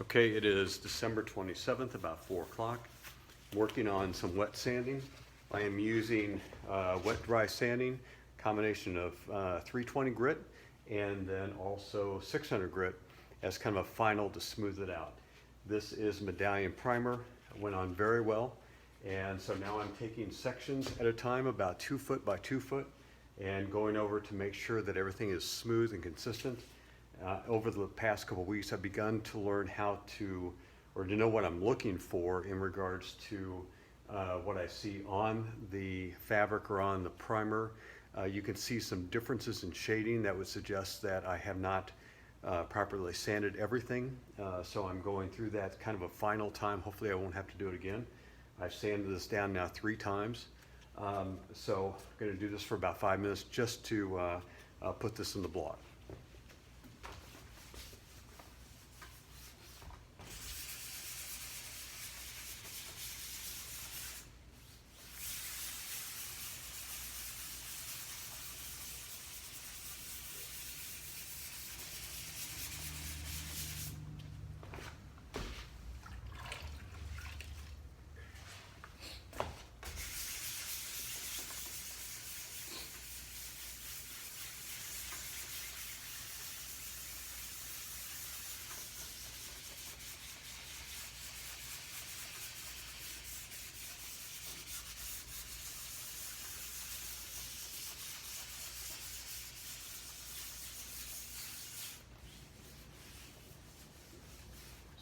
Okay, it is December 27th, about 4 o'clock. Working on some wet sanding. I am using wet dry sanding, combination of 320 grit and then also 600 grit as kind of a final to smooth it out. This is medallion primer, went on very well. And so now I'm taking sections at a time, about 2 foot by 2 foot, and going over to make sure that everything is smooth and consistent. Over the past couple of weeks, I've begun to learn how to, or to know what I'm looking for in regards to what I see on the fabric or on the primer. You can see some differences in shading that would suggest that I have not properly sanded everything. So I'm going through that kind of a final time. Hopefully I won't have to do it again. I've sanded this down now 3 times. So I'm going to do this for about 5 minutes just to put this in the block.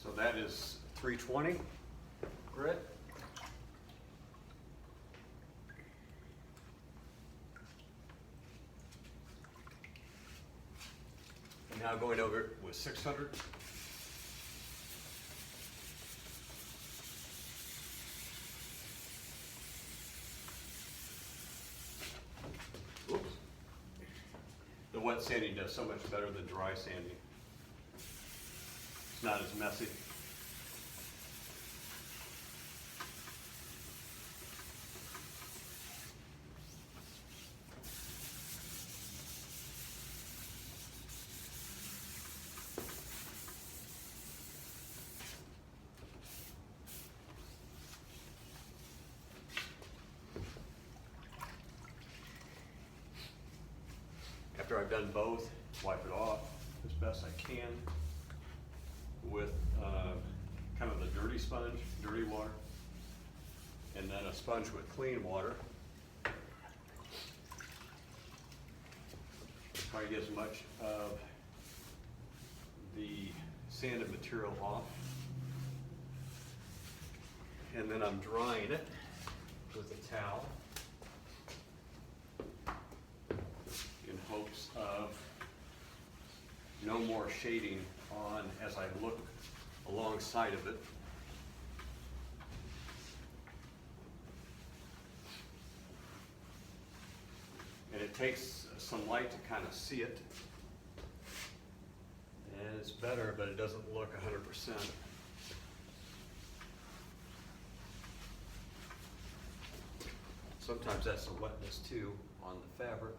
So that is 320 grit. And now going over it with 600. Oops. The wet sanding does so much better than dry sanding. It's not as messy. After I've done both, wipe it off as best I can with kind of the dirty sponge, dirty water, and then a sponge with clean water. Try to get as much of the sanded material off. And then I'm drying it with a towel in hopes of no more shading on as I look alongside of it. And it takes some light to kind of see it. And it's better, but it doesn't look 100%. Sometimes that's the wetness too on the fabric.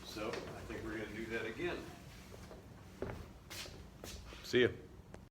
So I think we're going to do that again. See ya.